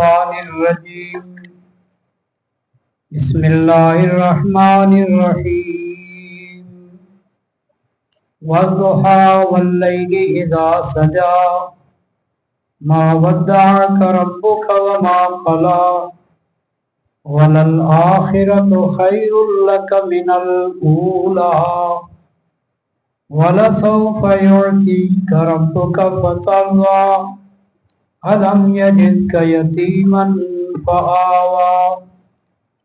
الشيطان الرجيم بسم الله الرحمن الرحيم والضحى والليل إذا سجى ما ودعك ربك وما قلى وللآخرة خير لك من الأولى ولسوف يعطيك ربك فترضى ألم يجدك يتيما فآوى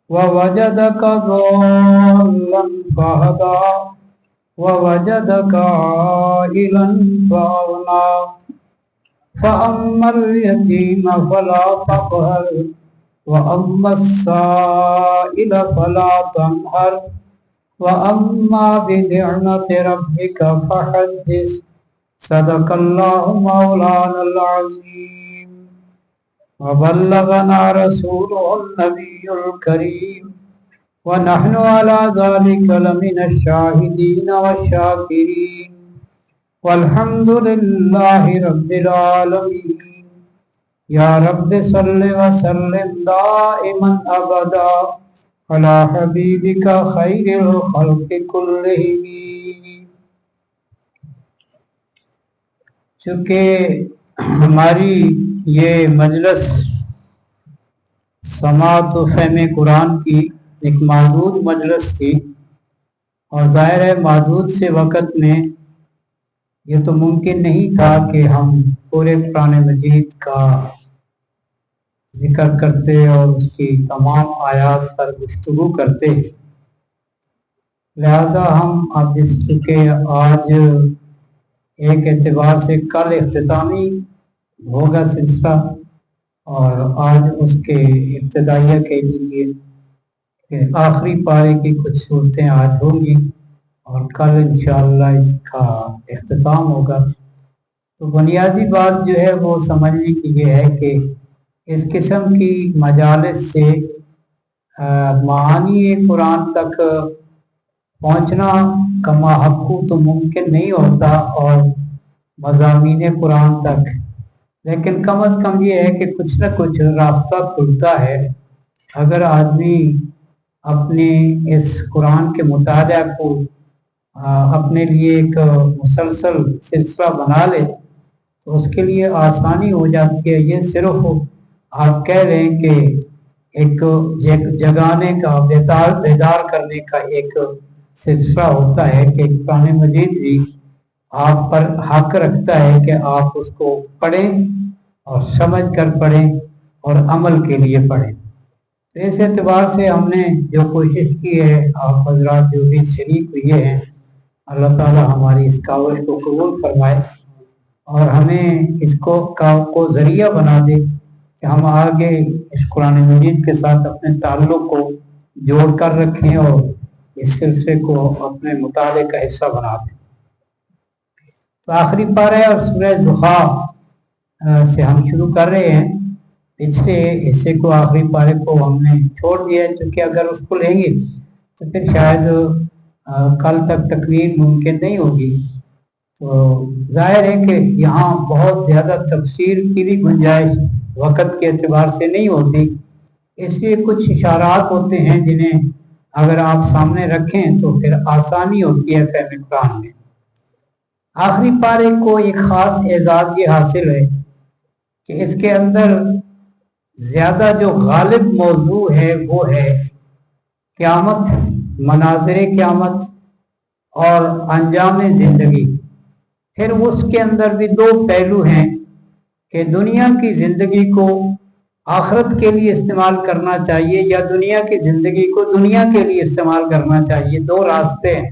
ووجدك ضالا فهدى ووجدك عائلا فأغنى فأما اليتيم فلا تقهر وأما السائل فلا تنهر وأما بنعمة ربك فحدث صدق الله مولانا العظيم وبلغنا رسوله النبي الكريم ونحن على ذلك لمن الشاهدين والشاكرين والحمد لله رب العالمين یا رب صلی وسلم دائما ابدا علی حبیبک خیر الخلق کلہم۔ چونکہ ہماری یہ مجلس سماعت و فہم قرآن کی ایک محدود مجلس تھی، اور ظاہر ہے محدود سے وقت میں یہ تو ممکن نہیں تھا کہ ہم پورے قرآن مجید کا ذکر کرتے اور اس کی تمام آیات پر گفتگو کرتے، لہذا ہم اب اس چونکہ آج ایک اعتبار سے کل اختتامی ہوگا سلسلہ، اور آج اس کے ابتدائیہ کے لیے آخری پارے کی کچھ صورتیں آج ہوں گی اور کل انشاءاللہ اس کا اختتام ہوگا۔ تو بنیادی بات جو ہے وہ سمجھنے کی یہ ہے کہ اس قسم کی مجالس سے معانی قرآن تک پہنچنا کما حقو تو ممکن نہیں ہوتا، اور مضامین قرآن تک، لیکن کم از کم یہ ہے کہ کچھ نہ کچھ راستہ کھلتا ہے اگر آدمی اپنے اس قرآن کے مطالعہ کو اپنے لیے ایک مسلسل سلسلہ بنا لے تو اس کے لیے آسانی ہو جاتی ہے۔ یہ صرف آپ کہہ رہے ہیں کہ ایک جگانے کا بیدار کرنے کا ایک سلسلہ ہوتا ہے کہ قرآن مجید بھی آپ پر حق رکھتا ہے کہ آپ اس کو پڑھیں اور سمجھ کر پڑھیں اور عمل کے لیے پڑھیں۔ تو اس اعتبار سے ہم نے جو کوشش کی ہے، آپ حضرات جو بھی شریک ہوئے ہیں، اللہ تعالی ہماری اس کاوش کو قبول فرمائے اور ہمیں اس کو ذریعہ بنا دے کہ ہم آگے اس قرآن مجید کے ساتھ اپنے تعلق کو جوڑ کر رکھیں اور اس سلسلے کو اپنے مطالعے کا حصہ بنا دیں۔ تو آخری پارہ اور سورہ ضحیٰ سے ہم شروع کر رہے ہیں۔ پچھلے حصے کو آخری پارے کو ہم نے چھوڑ دیا ہے، چونکہ اگر اس کو لیں گے تو پھر شاید کل تک تکمیل ممکن نہیں ہوگی۔ تو ظاہر ہے کہ یہاں بہت زیادہ تفسیر کی بھی گنجائش وقت کے اعتبار سے نہیں ہوتی، اس لیے کچھ اشارات ہوتے ہیں جنہیں اگر آپ سامنے رکھیں تو پھر آسانی ہوتی ہے فہم قرآن میں۔ آخری پارے کو ایک خاص اعزاز یہ حاصل ہے کہ اس کے اندر زیادہ جو غالب موضوع ہے وہ ہے قیامت، مناظر قیامت اور انجام زندگی۔ پھر اس کے اندر بھی دو پہلو ہیں کہ دنیا کی زندگی کو آخرت کے لیے استعمال کرنا چاہیے یا دنیا کی زندگی کو دنیا کے لیے استعمال کرنا چاہیے۔ دو راستے ہیں،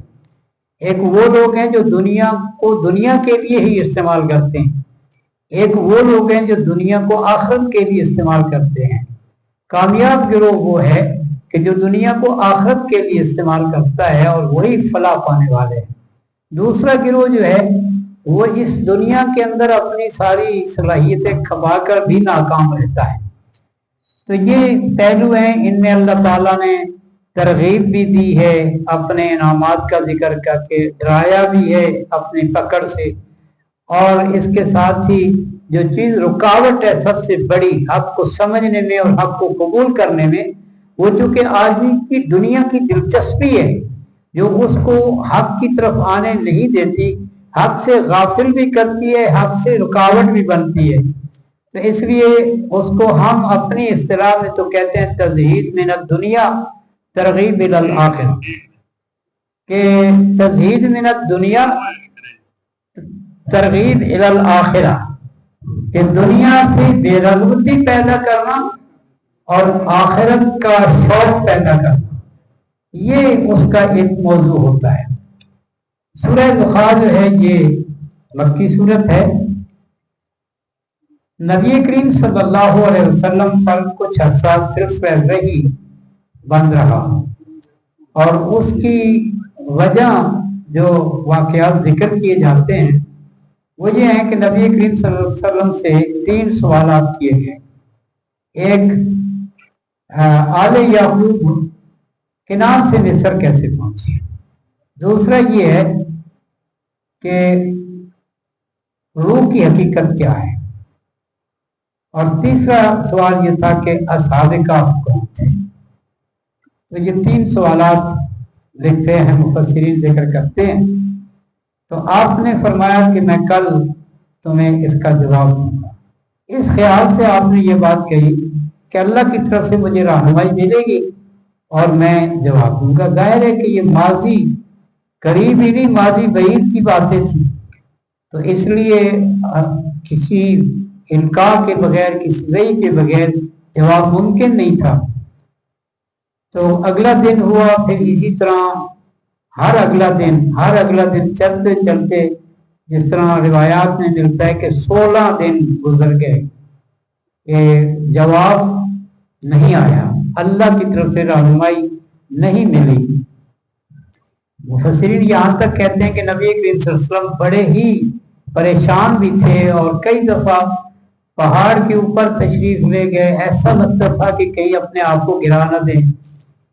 ایک وہ لوگ ہیں جو دنیا کو دنیا کے لیے ہی استعمال کرتے ہیں، ایک وہ لوگ ہیں جو دنیا کو آخرت کے لیے استعمال کرتے ہیں۔ کامیاب گروہ وہ ہے کہ جو دنیا کو آخرت کے لیے استعمال کرتا ہے اور وہی فلاح پانے والے ہیں۔ دوسرا گروہ جو ہے وہ اس دنیا کے اندر اپنی ساری صلاحیتیں کھپا کر بھی ناکام رہتا ہے۔ تو یہ پہلو ہیں، ان میں اللہ تعالیٰ نے ترغیب بھی دی ہے، اپنے انعامات کا ذکر کر کے ڈرایا بھی ہے اپنی پکڑ سے، اور اس کے ساتھ ہی جو چیز رکاوٹ ہے سب سے بڑی حق کو سمجھنے میں اور حق کو قبول کرنے میں، وہ چونکہ آدمی کی دنیا کی دلچسپی ہے جو اس کو حق کی طرف آنے نہیں دیتی، حق سے غافل بھی کرتی ہے، حق سے رکاوٹ بھی بنتی ہے۔ تو اس لیے اس کو ہم اپنی اصطلاح میں تو کہتے ہیں تزہید من الدنیا ترغیب الی الآخرہ، کہ تزہید من الدنیا ترغیب الی الآخرہ، کہ دنیا سے بے رغبتی پیدا کرنا اور آخرت کا شوق پیدا کرنا، یہ اس کا ایک موضوع ہوتا ہے۔ سورہ زخرف جو ہے یہ مکی صورت ہے۔ نبی کریم صلی اللہ علیہ وسلم پر کچھ عرصہ سلسلہ وحی بن رہا، اور اس کی وجہ جو واقعات ذکر کیے جاتے ہیں وہ یہ ہے کہ نبی کریم صلی اللہ علیہ وسلم سے 3 سوالات کیے گئے۔ ایک آل یعقوب کنان سے مصر کیسے پہنچے، دوسرا یہ ہے کہ روح کی حقیقت کیا ہے، اور تیسرا سوال یہ تھا کہ اصحاب کہف کون تھے۔ تو یہ 3 سوالات لکھتے ہیں مفسرین، ذکر کرتے ہیں۔ تو آپ نے فرمایا کہ میں کل تمہیں اس کا جواب دوں گا۔ اس خیال سے آپ نے یہ بات کہی کہ اللہ کی طرف سے مجھے رہنمائی ملے گی اور میں جواب دوں گا۔ ظاہر ہے کہ یہ ماضی قریب ہی نہیں، ماضی بعید کی باتیں تھیں، تو اس لیے کسی انکار کے بغیر، کسی وحی کے بغیر جواب ممکن نہیں تھا۔ تو اگلا دن ہوا، پھر اسی طرح ہر اگلا دن چلتے چلتے، جس طرح روایات میں ملتا ہے کہ 16 دن گزر گئے کہ جواب نہیں آیا، اللہ کی طرف سے رہنمائی نہیں ملی۔ مفسرین یہاں تک کہتے ہیں کہ نبی کریم صلی اللہ علیہ وسلم بڑے ہی پریشان بھی تھے، اور کئی دفعہ پہاڑ کے اوپر تشریف لے گئے، ایسا مطلب تھا کہ کہیں اپنے آپ کو گرا نہ دیں،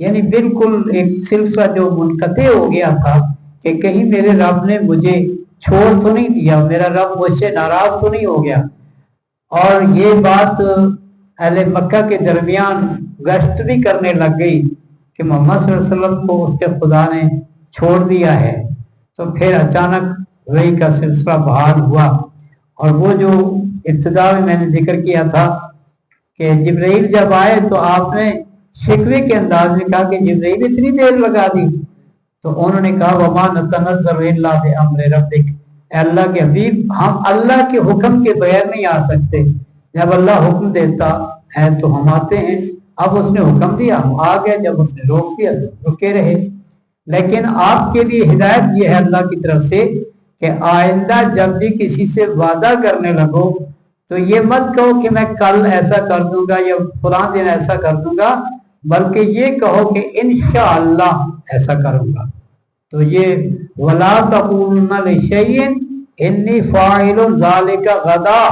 یعنی بالکل ایک سلسلہ جو منقطع ہو گیا تھا کہ کہیں میرے رب نے مجھے چھوڑ تو نہیں دیا، میرا رب مجھ سے ناراض تو نہیں ہو گیا۔ اور یہ بات اہل مکہ کے درمیان گشت بھی کرنے لگ گئی کہ محمد صلی اللہ علیہ وسلم کو اس کے خدا نے چھوڑ دیا ہے۔ تو پھر اچانک وحی کا سلسلہ بحال ہوا، اور وہ جو ابتدا میں نے ذکر کیا تھا کہ جبرائیل جب آئے تو آپ نے شکوے کے انداز میں کہا کہ جبرائیل اتنی دیر لگا دی، تو انہوں نے کہا وما نتنزل الا بامر ربک، اے اللہ کے حبیب ہم اللہ کے حکم کے بغیر نہیں آ سکتے، جب اللہ حکم دیتا ہے تو ہم آتے ہیں۔ اب اس نے حکم دیا ہم آ گئے، جب اس نے روک دیا تو رکے رہے۔ لیکن آپ کے لیے ہدایت یہ ہے اللہ کی طرف سے کہ آئندہ جب بھی کسی سے وعدہ کرنے لگو تو یہ مت کہو کہ میں کل ایسا کر دوں گا یا فلاں دن ایسا کر دوں گا، بلکہ یہ کہو کہ انشاءاللہ ایسا کروں گا۔ تو یہ وَلَا تَقُولُنَّ لِشَيْءٍ إِنِّي فَاعِلٌ ذَلِكَ غَدًا،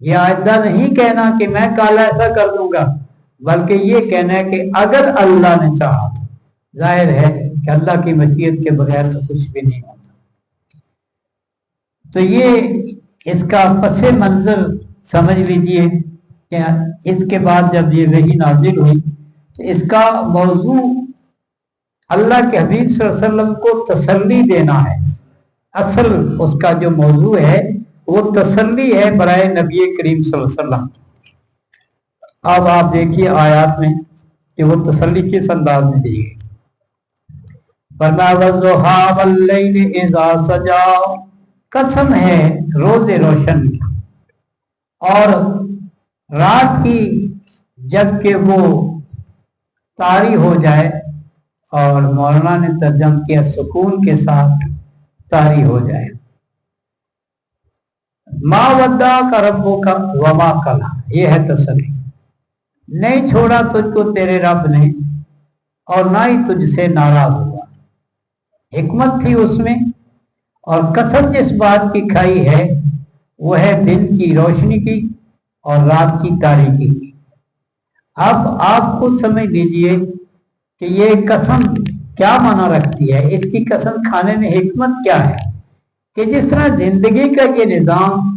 یہ آئندہ نہیں کہنا کہ میں کل ایسا کر دوں گا، بلکہ یہ کہنا ہے کہ اگر اللہ نے چاہا تو۔ ظاہر ہے کہ اللہ کی مشیت کے بغیر تو کچھ بھی نہیں ہوتا۔ تو یہ اس کا پس منظر سمجھ لیجئے کہ اس کے بعد جب یہ وحی نازل ہوئی تو اس کا موضوع اللہ کے حبیب صلی اللہ علیہ وسلم کو تسلی دینا ہے۔ اصل اس کا جو موضوع ہے وہ تسلی ہے برائے نبی کریم صلی اللہ علیہ وسلم۔ اب آپ دیکھیے آیات میں کہ وہ تسلی کس انداز میں دی گئی۔ فرمایا وَالضُّحَىٰ وَاللَّيْلِ إِذَا سَجَىٰ، قسم ہے روز روشن کی اور رات کی جب کہ وہ طاری ہو جائے، اور مولانا نے ترجمہ کیا سکون کے ساتھ طاری ہو جائے۔ ما ودعک ربک وما قلی، یہ ہے تسلی، نہیں چھوڑا تجھ کو تیرے رب نے اور نہ ہی تجھ سے ناراض ہوا۔ حکمت تھی اس میں، اور قسم جس بات کی کھائی ہے وہ ہے دن کی روشنی کی اور رات کی تاریکی کی۔ اب آپ خود سمجھ لیجئے کہ یہ قسم کیا معنی رکھتی ہے، اس کی قسم کھانے میں حکمت کیا ہے، کہ جس طرح زندگی کا یہ نظام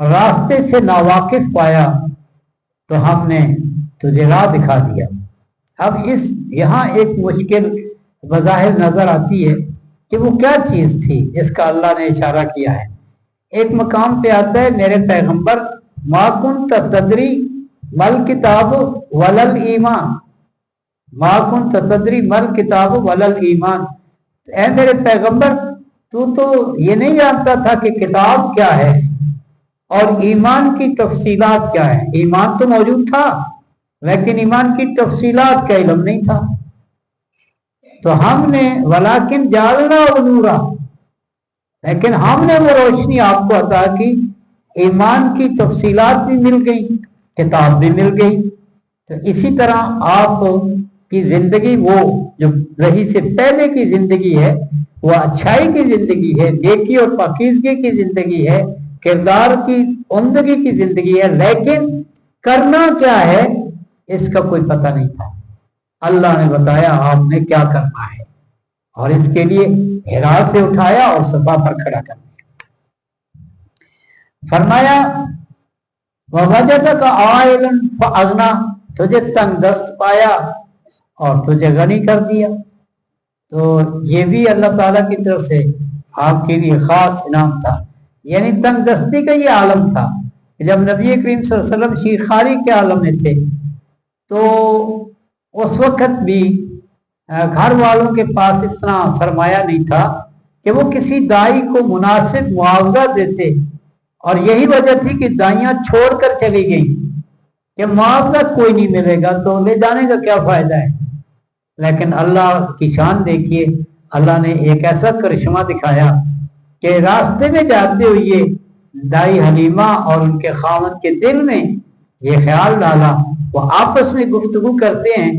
راستے سے ناواقف پایا تو ہم نے تجھے راہ دکھا دیا۔ اب یہاں ایک مشکل بظاہر نظر آتی ہے کہ وہ کیا چیز تھی جس کا اللہ نے اشارہ کیا ہے۔ ایک مقام پہ آتا ہے میرے پیغمبر ما کنت تدری مل کتاب ولل ایمان، ما کنت تدری مل کتاب ولل ایمان، اے میرے پیغمبر تو یہ نہیں جانتا تھا کہ کتاب کیا ہے اور ایمان کی تفصیلات کیا ہے۔ ایمان تو موجود تھا لیکن ایمان کی تفصیلات کا علم نہیں تھا۔ تو ہم نے ولیکن جعلنا نورا، لیکن ہم نے وہ روشنی آپ کو عطا کی، ایمان کی تفصیلات بھی مل گئی، کتاب بھی مل گئی۔ تو اسی طرح آپ کی زندگی وہ جو وحی سے پہلے کی زندگی ہے وہ اچھائی کی زندگی ہے، نیکی اور پاکیزگی کی زندگی ہے، کردار کی عمدگی کی زندگی ہے، لیکن کرنا کیا ہے اس کا کوئی پتہ نہیں تھا۔ اللہ نے بتایا آپ نے کیا کرنا ہے، اور اس کے لیے ہرا سے اٹھایا اور صفا پر کھڑا کر دیا۔ فرمایا وَوَجَدَكَ عَائِلًا فَأَغْنَىٰ، تجھے تنگ دست پایا اور تجھے غنی کر دیا۔ تو یہ بھی اللہ تعالیٰ کی طرف سے آپ کے لیے خاص انعام تھا، یعنی تنگ دستی کا یہ عالم تھا۔ جب نبی کریم صلی اللہ علیہ وسلم شیرخواری کے عالم میں تھے تو اس وقت بھی گھر والوں کے پاس اتنا سرمایہ نہیں تھا کہ وہ کسی دائی کو مناسب معاوضہ دیتے، اور یہی وجہ تھی کہ دائیاں چھوڑ کر چلی گئی کہ معاوضہ کوئی نہیں ملے گا تو لے جانے کا کیا فائدہ ہے۔ لیکن اللہ کی شان دیکھیے، اللہ نے ایک ایسا کرشمہ دکھایا کہ راستے میں جاتے ہوئے دائی حلیمہ اور ان کے خاوند کے دل میں یہ خیال ڈالا، وہ آپس میں گفتگو کرتے ہیں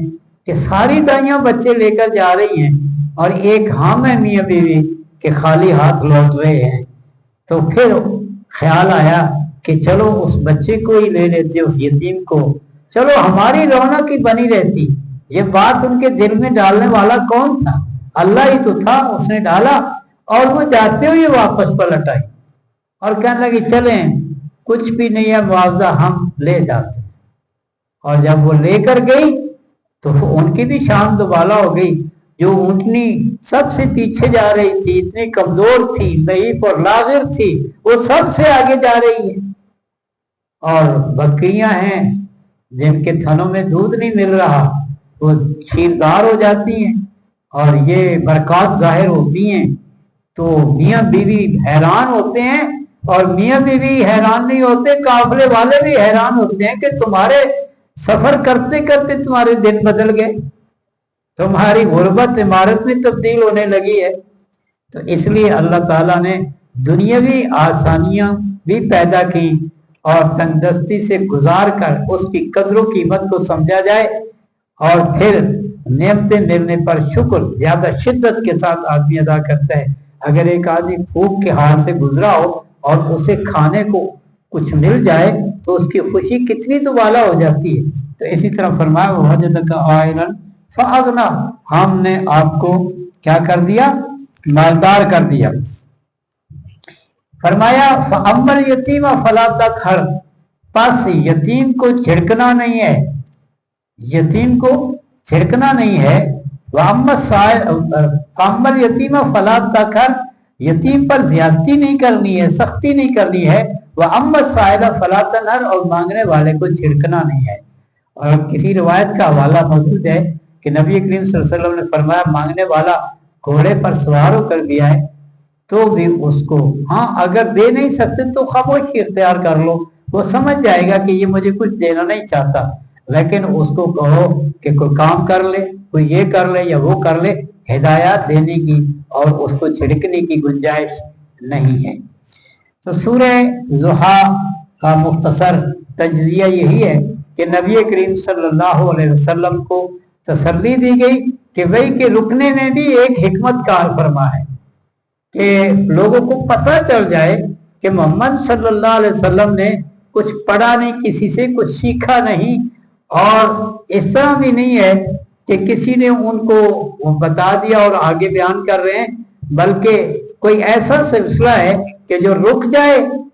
کہ ساری دائیاں بچے لے کر جا رہی ہیں اور ایک ہم ہے میاں بیوی کہ خالی ہاتھ لوٹ رہے ہیں۔ تو پھر خیال آیا کہ چلو اس بچے کو ہی لے لیتے، اس یتیم کو، چلو ہماری رونق ہی بنی رہتی۔ یہ بات ان کے دل میں ڈالنے والا کون تھا؟ اللہ ہی تو تھا، اس نے ڈالا، اور وہ جاتے ہوئے واپس پلٹ آئی اور کہنے لگی چلیں کچھ بھی نہیں ہے، معاوضہ ہم لے جاتے۔ اور جب وہ لے کر گئی تو ان کی بھی شان دوبالا ہو گئی، جو اونٹنی سب سے پیچھے جا رہی تھی، اتنی کمزور تھی، ضعیف اور لاغر تھی، وہ سب سے آگے جا رہی ہے۔ اور بکریاں ہیں جن کے تھنوں میں دودھ نہیں مل رہا، وہ شیردار ہو جاتی ہیں اور یہ برکات ظاہر ہوتی ہیں۔ تو میاں بیوی حیران ہوتے ہیں، اور میاں بیوی حیران نہیں ہوتے، قافلے والے بھی حیران ہوتے ہیں کہ تمہارے سفر کرتے کرتے تمہارے دن بدل گئے، تمہاری غربت عمارت میں تبدیل ہونے لگی ہے۔ تو اس لیے اللہ تعالیٰ نے دنیاوی آسانیاں بھی پیدا کی، اور تنگ دستی سے گزار کر اس کی قدر و قیمت کو سمجھا جائے، اور پھر نعمتیں ملنے پر شکر زیادہ شدت کے ساتھ آدمی ادا کرتا ہے۔ اگر ایک آدمی بھوک کے حال سے گزرا ہو اور اسے کھانے کو کچھ مل جائے تو اس کی خوشی کتنی دوبالا ہو جاتی ہے۔ تو اسی طرح فرمایا وَوَجَدَكَ عَائِلًا فَأَغْنَىٰ، ہم نے آپ کو کیا کر دیا؟ مالدار کر دیا۔ فرمایا فَأَمَّا الْيَتِيمَ فَلَا تَقْهَرْ، پس یتیم کو جھڑکنا نہیں ہے، یتیم کو جھڑکنا نہیں ہے۔ فَأَمَّا الْيَتِيمَ فَلَا تَقْهَرْ، یتیم پر زیادتی نہیں کرنی ہے، سختی نہیں کرنی ہے۔ وَأَمَّا السَّائِلَ فَلَا تَنْهَرْ، اور مانگنے والے کو جھڑکنا نہیں ہے۔ اور کسی روایت کا حوالہ موجود ہے کہ نبی کریم صلی اللہ علیہ وسلم نے فرمایا مانگنے والا گھوڑے پر سوار ہو کر بھی آئے تو بھی اس کو، ہاں اگر دے نہیں سکتے تو خاموشی اختیار کر لو، وہ سمجھ جائے گا کہ یہ مجھے کچھ دینا نہیں چاہتا، لیکن اس کو کہو کہ کوئی کام کر لے، کوئی یہ کر لے یا وہ کر لے، ہدایات دینے کی اور اس کو جھڑکنے کی گنجائش نہیں ہے۔ تو سورہ ضحیٰ کا مختصر تجزیہ یہی ہے کہ نبی کریم صلی اللہ علیہ وسلم کو تسلی دی گئی کہ وہی کے رکنے میں بھی ایک حکمت کار فرما ہے کہ لوگوں کو پتہ چل جائے کہ محمد صلی اللہ علیہ وسلم نے کچھ پڑھا نہیں، کسی سے کچھ سیکھا نہیں، اور اس طرح بھی نہیں ہے کہ کسی نے ان کو بتا دیا اور آگے بیان کر رہے ہیں، بلکہ کوئی ایسا سلسلہ ہے کہ جو رک جائے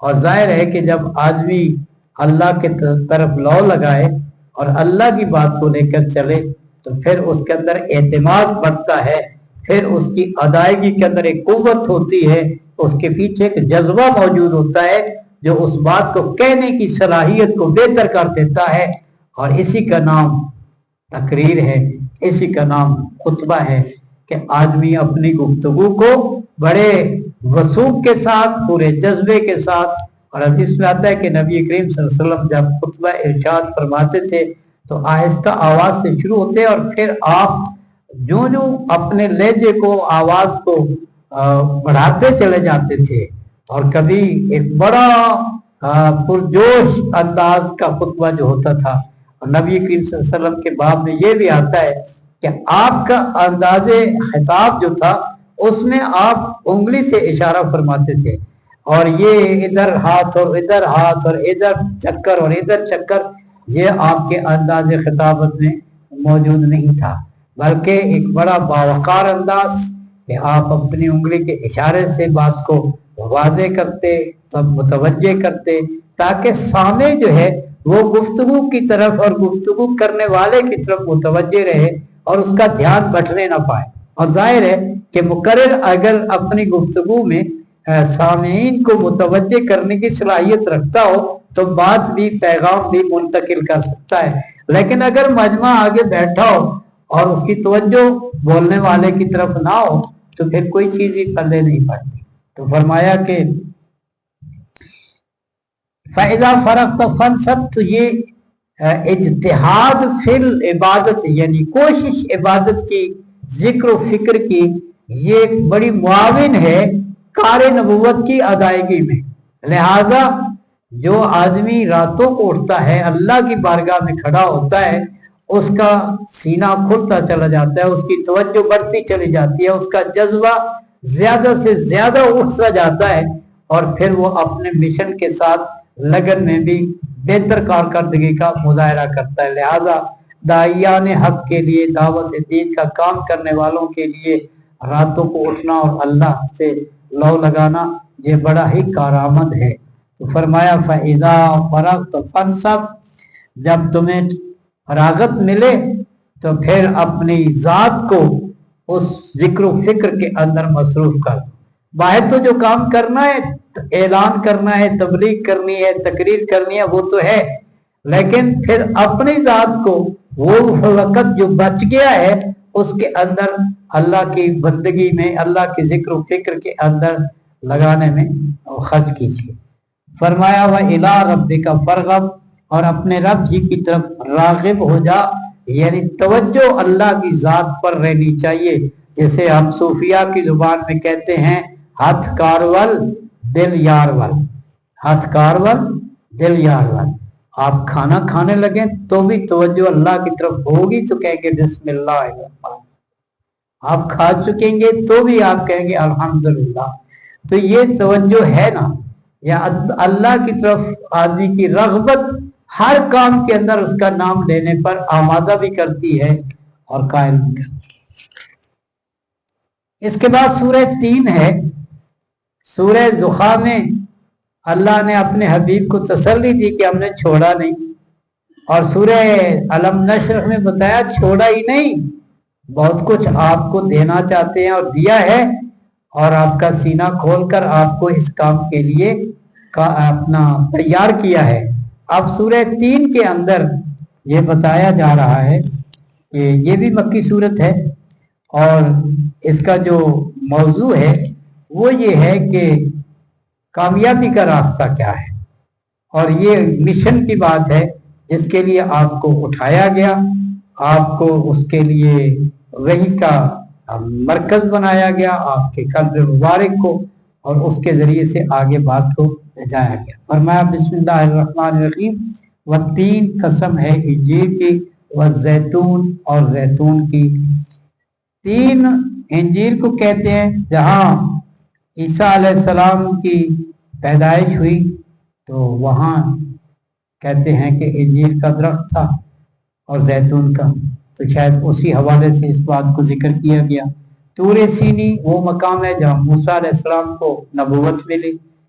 اور ظاہر ہے کہ جب آدمی اللہ کے طرف لو لگائے اور اللہ کی بات کو لے کر چلے تو پھر اس کے اندر اعتماد بڑھتا ہے، پھر اس کی ادائیگی کے اندر ایک قوت ہوتی ہے، اس کے پیچھے ایک جذبہ موجود ہوتا ہے جو اس بات کو کہنے کی صلاحیت کو بہتر کر دیتا ہے، اور اسی کا نام تقریر ہے، اسی کا نام خطبہ ہے کہ آدمی اپنی گفتگو کو بڑے وثوق کے ساتھ، پورے جذبے کے ساتھ، اور حدیث میں آتا ہے کہ نبی کریم صلی اللہ علیہ وسلم جب خطبہ ارشاد فرماتے تھے تو آہستہ آواز سے شروع ہوتے اور پھر آپ جو اپنے لہجے کو، آواز کو بڑھاتے چلے جاتے تھے، اور کبھی ایک بڑا پرجوش انداز کا خطبہ جو ہوتا تھا، اور نبی کریم صلی اللہ علیہ وسلم کے باب میں یہ بھی آتا ہے کہ آپ کا انداز خطاب جو تھا اس میں آپ انگلی سے اشارہ فرماتے تھے، اور یہ ادھر ہاتھ اور ادھر ہاتھ اور ادھر چکر اور ادھر چکر یہ آپ کے انداز خطابت میں موجود نہیں تھا، بلکہ ایک بڑا باوقار انداز کہ آپ اپنی انگلی کے اشارے سے بات کو واضح کرتے، تب متوجہ کرتے، تاکہ سامع جو ہے وہ گفتگو کی طرف اور گفتگو کرنے والے کی طرف متوجہ رہے اور اس کا دھیان بٹنے نہ پائے۔ اور ظاہر ہے کہ مقرر اگر اپنی گفتگو میں سامعین کو متوجہ کرنے کی صلاحیت رکھتا ہو تو بات بھی، پیغام بھی منتقل کر سکتا ہے، لیکن اگر مجمع آگے بیٹھا ہو اور اس کی توجہ بولنے والے کی طرف نہ ہو تو پھر کوئی چیز بھی پلے نہیں پڑتی۔ تو فرمایا کہ فَإِذَا فَرَغْتَ فَانْصَبْ، تو یہ اجتہاد فی العبادت یعنی کوشش عبادت کی، ذکر و فکر کی، یہ ایک بڑی معاون ہے کار نبوت کی ادائیگی میں۔ لہذا جو آدمی راتوں کو اٹھتا ہے، اللہ کی بارگاہ میں کھڑا ہوتا ہے، اس کا سینہ کھلتا چلا جاتا ہے، اس کی توجہ بڑھتی چلی جاتی ہے، اس کا جذبہ زیادہ سے زیادہ اٹھتا جاتا ہے، اور پھر وہ اپنے مشن کے ساتھ لگن میں بھی بہتر کارکردگی کا مظاہرہ کرتا ہے۔ لہذا داعیان حق کے لیے، دعوت دین کا کام کرنے والوں کے لیے راتوں کو اٹھنا اور اللہ سے لو لگانا یہ بڑا ہی کارآمد ہے۔ تو فرمایا فَإِذَا فَرَغْتَ فَانْصَبْ، جب تمہیں فراغت ملے تو پھر اپنی ذات کو اس ذکر و فکر کے اندر مصروف کر دو۔ باہر تو جو کام کرنا ہے، اعلان کرنا ہے، تبلیغ کرنی ہے، تقریر کرنی ہے، وہ تو ہے، لیکن پھر اپنی ذات کو وہ وقت جو بچ گیا ہے اس کے اندر اللہ کی بندگی میں، اللہ کے ذکر و فکر کے اندر لگانے میں خرچ کیجیے۔ فرمایا وَإِلَىٰ رَبِّكَ فَارْغَب، اور اپنے رب جی کی طرف راغب ہو جا، یعنی توجہ اللہ کی ذات پر رہنی چاہیے، جیسے ہم صوفیہ کی زبان میں کہتے ہیں ہاتھ کارول دل یارول، ہاتھ کارول دل یارول۔ آپ کھانا کھانے لگیں تو بھی توجہ اللہ کی طرف ہوگی تو کہیں گے بسم اللہ الرحمن، آپ کھا چکیں گے تو بھی آپ کہیں گے الحمدللہ۔ تو یہ توجہ ہے نا، یا اللہ کی طرف آدمی کی رغبت ہر کام کے اندر اس کا نام لینے پر آمادہ بھی کرتی ہے اور قائل بھی کرتی ہے۔ اس کے بعد سورہ 3 ہے، سورہ زخرف میں اللہ نے اپنے حبیب کو تسلی دی کہ ہم نے چھوڑا نہیں، اور سورہ علم نشرح میں بتایا چھوڑا ہی نہیں، بہت کچھ آپ کو دینا چاہتے ہیں اور دیا ہے، اور آپ کا سینہ کھول کر آپ کو اس کام کے لیے اپنا تیار کیا ہے۔ اب سورہ 3 کے اندر یہ بتایا جا رہا ہے کہ یہ بھی مکی صورت ہے، اور اس کا جو موضوع ہے وہ یہ ہے کہ کامیابی کا راستہ کیا ہے، اور یہ مشن کی بات ہے جس کے لیے آپ کو اٹھایا گیا، آپ کو اس کے لیے وحی کا مرکز بنایا گیا، آپ کے قلب مبارک کو، اور اس کے ذریعے سے آگے بات کو جایا گیا۔ فرمایا بسم اللہ الرحمن الرحیم، والتین، قسم ہے انجیل کی، والزیتون، اور زیتون کی۔ تین انجیل کو کہتے ہیں، جہاں عیسیٰ علیہ السلام کی پیدائش ہوئی تو وہاں کہتے ہیں کہ انجیل کا درخت تھا، اور زیتون کا، تو شاید اسی حوالے سے اس بات کو ذکر کیا گیا۔ طور سینی وہ مقام ہے جہاں موسیٰ علیہ السلام کو نبوت ملی،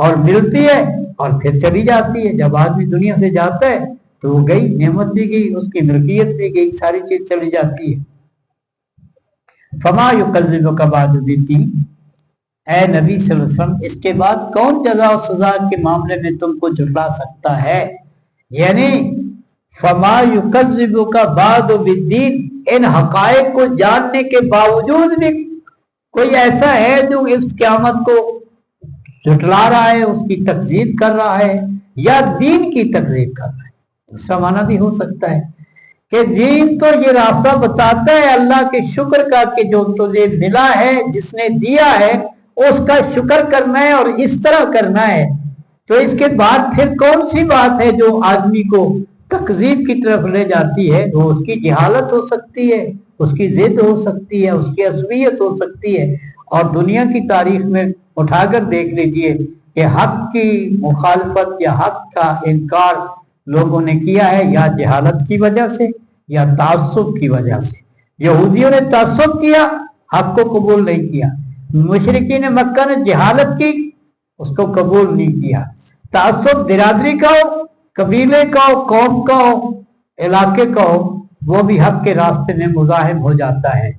اور ملتی ہے اور پھر چلی جاتی ہے. جب آدمی دنیا سے جاتا ہے تو وہ گئی، نعمت بھی گئی، اس کی ملکیت بھی گئی، ساری چیز چلی جاتی ہے. فما یکذبک بعد بالدین، اے نبی صلی اللہ علیہ وسلم اس کے بعد کون جزا و سزا کے معاملے میں تم کو جھٹلا سکتا ہے؟ یعنی فما یکذبک بعد بالدین، ان حقائق کو جاننے کے باوجود بھی کوئی ایسا ہے جو اس قیامت کو جھٹلا رہا ہے، اس کی تکذیب کر رہا ہے یا دین کی تکذیب کر رہا ہے. دوسرا معنی بھی ہو سکتا ہے کہ دین تو یہ راستہ بتاتا ہے اللہ کے شکر کا کہ جو تجھے ملا ہے، جس نے دیا ہے اس کا شکر کرنا ہے اور اس طرح کرنا ہے. تو اس کے بعد پھر کون سی بات ہے جو آدمی کو تکذیب کی طرف لے جاتی ہے؟ وہ اس کی جہالت ہو سکتی ہے، اس کی ضد ہو سکتی ہے، اس کی عصبیت ہو سکتی ہے. اور دنیا کی تاریخ میں اٹھا کر دیکھ لیجئے کہ حق کی مخالفت یا حق کا انکار لوگوں نے کیا ہے یا جہالت کی وجہ سے یا تعصب کی وجہ سے. یہودیوں نے تعصب کیا، حق کو قبول نہیں کیا. مشرکین مکہ نے جہالت کی، اس کو قبول نہیں کیا. تعصب برادری کا ہو، قبیلے کا ہو، قوم کا ہو، علاقے کا ہو، وہ بھی حق کے راستے میں مزاحم ہو جاتا ہے.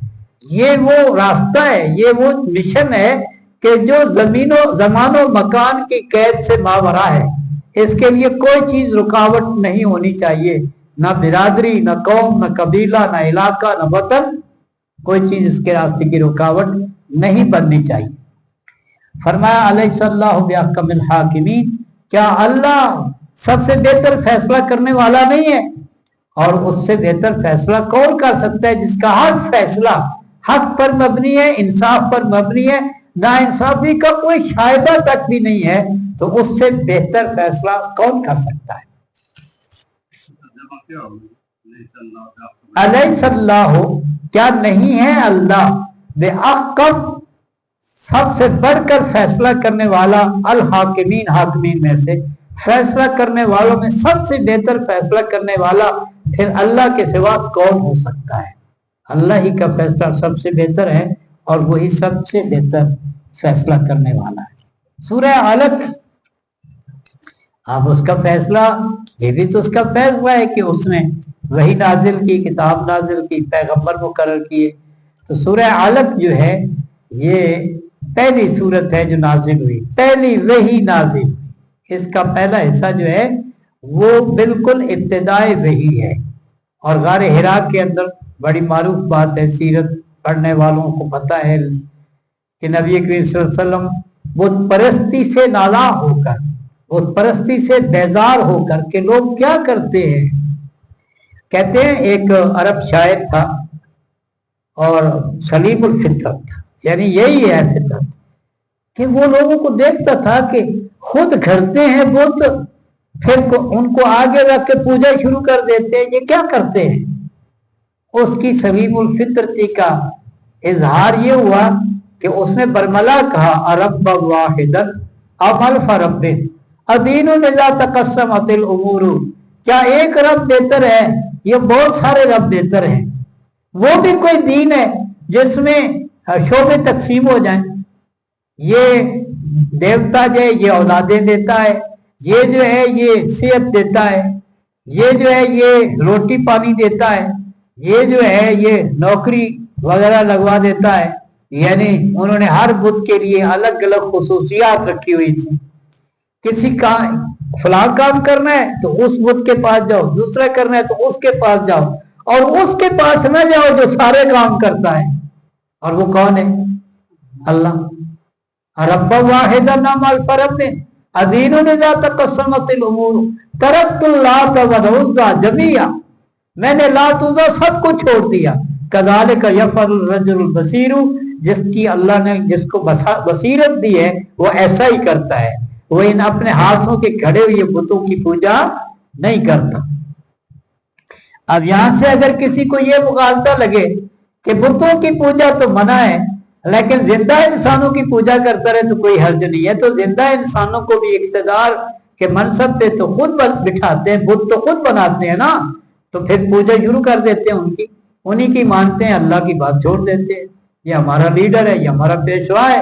یہ وہ راستہ ہے، یہ وہ مشن ہے کہ جو زمان و مکان کی قید سے ماورا ہے. اس کے لیے کوئی چیز رکاوٹ نہیں ہونی چاہیے، نہ برادری، نہ قوم، نہ قبیلہ، نہ علاقہ، نہ وطن، کوئی چیز اس کے راستے کی رکاوٹ نہیں بننی چاہیے. فرمایا الیس اللہ باحکم الحاکمین، کیا اللہ سب سے بہتر فیصلہ کرنے والا نہیں ہے؟ اور اس سے بہتر فیصلہ کون کر سکتا ہے جس کا ہر فیصلہ حق پر مبنی ہے، انصاف پر مبنی ہے، نا انصافی کا کوئی شائبہ تک بھی نہیں ہے. تو اس سے بہتر فیصلہ کون کر سکتا ہے؟ الیس اللہ، کیا نہیں ہے اللہ باحکم، سب سے بڑھ کر فیصلہ کرنے والا، الحاکمین، حاکمین میں سے، فیصلہ کرنے والوں میں سب سے بہتر فیصلہ کرنے والا پھر اللہ کے سوا کون ہو سکتا ہے؟ اللہ ہی کا فیصلہ سب سے بہتر ہے اور وہی سب سے بہتر فیصلہ کرنے والا ہے. سورہ علق، اب اس کا فیصلہ، یہ بھی تو اس کا فیصلہ ہے کہ اس نے وحی نازل کی، کتاب نازل کی، پیغمبر مقرر کیے. تو سورہ علق جو ہے یہ پہلی سورت ہے جو نازل ہوئی، پہلی وحی نازل. اس کا پہلا حصہ جو ہے وہ بالکل ابتدائی وحی ہے. اور غار حرا کے اندر بڑی معروف بات ہے، سیرت پڑھنے والوں کو پتہ ہے کہ نبی کریم صلی اللہ علیہ وسلم بت پرستی سے نالاں ہو کر، بت پرستی سے بیزار ہو کر کہ لوگ کیا کرتے ہیں. کہتے ہیں ایک عرب شاعر تھا اور سلیم الفطرت تھا، یعنی یہی ہے فطرت، کہ وہ لوگوں کو دیکھتا تھا کہ خود گھڑتے ہیں بت، پھر ان کو آگے رکھ کے پوجا شروع کر دیتے ہیں. یہ کیا کرتے ہیں؟ اس کی سلیم الفطرتی کا اظہار یہ ہوا کہ اس نے برملا کہا، ارب واحدا عمل فرب ادین اذا تقسمت الامور، کیا ایک رب بہتر ہے؟ یہ بہت سارے رب بہتر ہیں. وہ بھی کوئی دین ہے جس میں شعبے تقسیم ہو جائیں. یہ دیوتا جو ہے یہ اولادیں دیتا ہے، یہ جو ہے یہ صحت دیتا ہے، یہ جو ہے یہ روٹی پانی دیتا ہے، یہ جو ہے یہ نوکری وغیرہ لگوا دیتا ہے. یعنی انہوں نے ہر بت کے لیے الگ الگ خصوصیات رکھی ہوئی تھی. کسی کا فلاں کام کرنا ہے تو اس بت کے پاس جاؤ، دوسرا کرنا ہے تو اس کے پاس جاؤ، اور اس کے پاس نہ جاؤ جو سارے کام کرتا ہے. اور وہ کون ہے؟ اللہ. رب واحد نام الفرد ادین اذا تقسمت الامور ترکت اللات والعزى جميعا، میں نے لات عزا سب کو چھوڑ دیا. کذالک یفعل الرجل البصیر، جس کی اللہ نے جس کو بصیرت دی ہے وہ ایسا ہی کرتا ہے، وہ ان اپنے ہاتھوں کے گھڑے ہوئے بتوں کی پوجا نہیں کرتا. اب یہاں سے اگر کسی کو یہ مغالطہ لگے کہ بتوں کی پوجا تو منع ہے لیکن زندہ انسانوں کی پوجا کرتا رہے تو کوئی حرج نہیں ہے، تو زندہ انسانوں کو بھی اقتدار کے منصب پہ تو خود بٹھاتے ہیں، بت تو خود بناتے ہیں نا، تو پھر پوجا شروع کر دیتے ہیں ان کی، انہی کی مانتے ہیں، اللہ کی بات چھوڑ دیتے ہیں. یہ ہمارا لیڈر ہے، یہ ہمارا پیشوا ہے.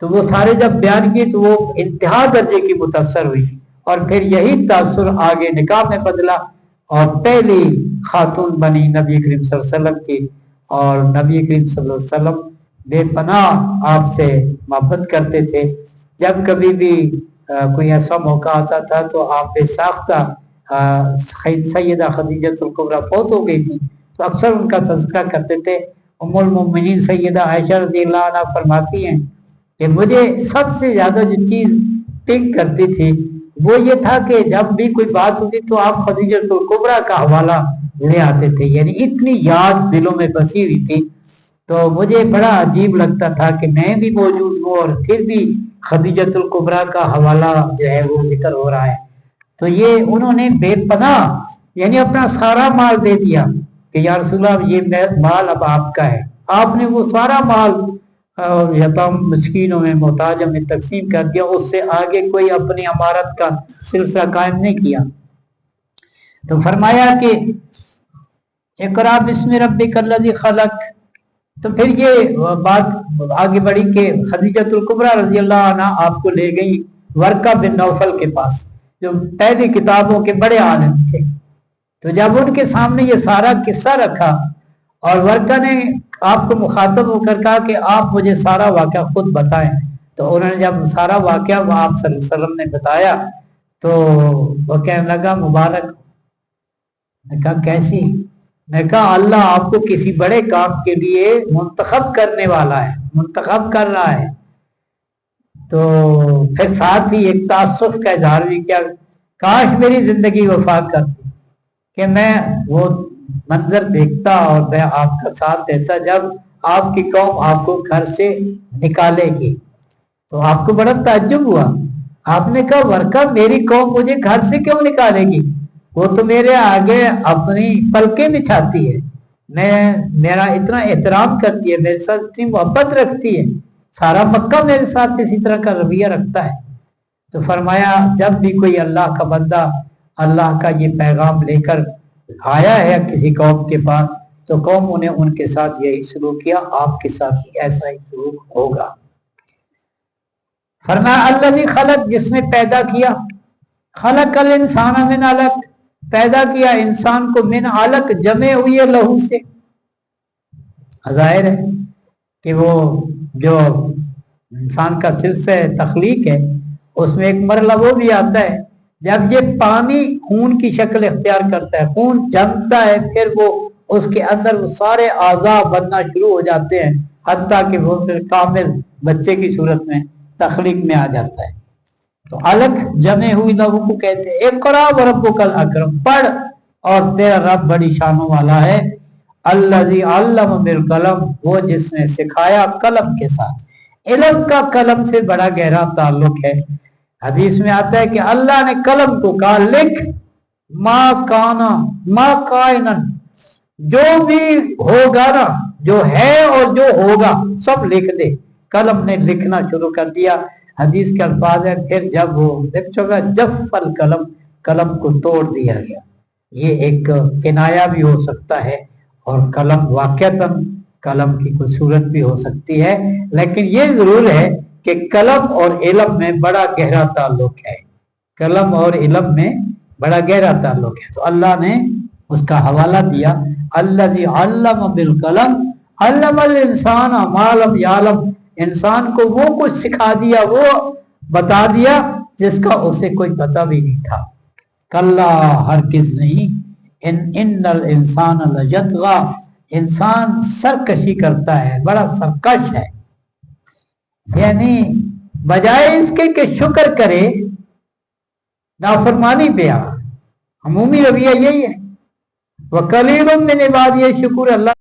تو وہ سارے جب بیان کیے تو وہ انتہا درجے کی متاثر ہوئی، اور پھر یہی تاثر آگے نکاح میں بدلا، اور پہلی خاتون بنی نبی کریم صلی اللہ علیہ وسلم کی، اور نبی کریم صلی اللہ علیہ وسلم بے پناہ آپ سے محبت کرتے تھے۔ جب کبھی بھی کوئی ایسا موقع آتا تھا تو آپ بے ساختہ سیدہ خدیجہ الکبریٰ فوت ہو گئی تھی تو اکثر ان کا تذکرہ کرتے تھے۔ ام المؤمنین سیدہ عائشہ رضی اللہ عنہ فرماتی ہیں کہ مجھے سب سے زیادہ جو چیز پنگ کرتی تھی وہ یہ تھا کہ جب بھی کوئی بات ہوتی تو آپ خدیجہ الکبریٰ کا حوالہ لے آتے تھے، یعنی اتنی یاد دلوں میں بسی ہوئی تھی۔ تو مجھے بڑا عجیب لگتا تھا کہ میں بھی موجود ہوں اور پھر بھی خدیجہ الکبریٰ کا حوالہ جو ہے وہ ذکر ہو رہا ہے۔ تو یہ انہوں نے بے پناہ یعنی اپنا سارا مال دے دیا کہ یا رسول اللہ یہ مال اب آپ کا ہے۔ آپ نے وہ سارا مال یتام مسکینوں میں محتاجوں میں تقسیم کر دیا، اس سے آگے کوئی اپنی امارت کا سلسلہ قائم نہیں کیا۔ تو فرمایا کہ اقرا بسم ربک الذی خلق، تو پھر یہ بات آگے بڑھی کہ خدیجہ الکبریٰ رضی اللہ عنہ آپ کو لے گئی ورقہ بن نوفل کے پاس جو پہلی کتابوں کے بڑے عالم تھے۔ تو جب ان کے سامنے یہ سارا قصہ رکھا اور ورقہ نے آپ کو مخاطب ہو کر کہا کہ آپ مجھے سارا واقعہ خود بتائیں، تو انہوں نے جب سارا واقعہ وہ آپ صلی اللہ علیہ وسلم نے بتایا تو وہ کہنے لگا مبارک۔ میں کہا کیسی؟ میں کہا اللہ آپ کو کسی بڑے کام کے لیے منتخب کرنے والا ہے، منتخب کر رہا ہے۔ تو پھر ساتھ ہی ایک تعصف کا اظہار بھی کیا، کاش میری زندگی وفا کرتی کہ میں وہ منظر دیکھتا اور میں آپ کا ساتھ دیتا جب آپ کی قوم آپ کو گھر سے نکالے گی۔ تو آپ کو بڑا تعجب ہوا، آپ نے کہا ورقہ میری قوم مجھے گھر سے کیوں نکالے گی؟ وہ تو میرے آگے اپنی پلکیں بچھاتی ہے، میرا اتنا احترام کرتی ہے، میرے ساتھ اتنی محبت رکھتی ہے، سارا مکہ میرے ساتھ اسی طرح کا رویہ رکھتا ہے۔ تو فرمایا جب بھی کوئی اللہ کا بندہ اللہ کا یہ پیغام لے کر آیا ہے کسی قوم کے پاس تو قوموں نے ان کے ساتھ یہی سلوک کیا، آپ کے ساتھ بھی ایسا ہی سلوک ہوگا۔ فرمایا الذی خلق، جس نے پیدا کیا، خلق الانسان من علق، پیدا کیا انسان کو من علق جمے ہوئے لہو سے۔ ظاہر ہے کہ وہ جو انسان کا سلسلہ تخلیق ہے اس میں ایک مرحلہ وہ بھی آتا ہے جب یہ پانی خون کی شکل اختیار کرتا ہے، خون جمتا ہے، پھر وہ اس کے اندر وہ سارے اعضاء بننا شروع ہو جاتے ہیں حتیٰ کہ وہ پھر کامل بچے کی صورت میں تخلیق میں آ جاتا ہے۔ تو علق جمع ہوئی لہو کو کہتے ہیں۔ اقرا وربک الاکرم، پڑھ اور تیرا رب بڑی شانوں والا ہے۔ الذی علم بالقلم، وہ جس نے سکھایا قلم کے ساتھ۔ علم کا قلم سے بڑا گہرا تعلق ہے۔ حدیث میں آتا ہے کہ اللہ نے قلم کو کہا لکھ ما کانا ما کائنن، جو بھی ہوگا نا، جو ہے اور جو ہوگا سب لکھ دے۔ قلم نے لکھنا شروع کر دیا۔ حدیث کے الفاظ ہے پھر جب وہ لکھ چکا جف القلم، قلم کو توڑ دیا گیا۔ یہ ایک کنایا بھی ہو سکتا ہے اور قلم واقعتاً قلم کی کوئی صورت بھی ہو سکتی ہے، لیکن یہ ضرور ہے کہ قلم اور علم میں بڑا گہرا تعلق ہے، قلم اور علم میں بڑا گہرا تعلق ہے۔ تو اللہ نے اس کا حوالہ دیا الذی علم بالقلم علم الانسان ما لم یعلم، انسان کو وہ کچھ سکھا دیا، وہ بتا دیا جس کا اسے کوئی پتہ بھی نہیں تھا۔ کلا، ہرگز نہیں، ان الانسان لیطغی، انسان سرکشی کرتا ہے، بڑا سرکش ہے، یعنی بجائے اس کے کہ شکر کرے نافرمانی پہ آ، عمومی رویہ یہی ہے۔ وَقَلِيلٌ مِّنْ عِبَادِيَ الشَّكُورُ، اللہ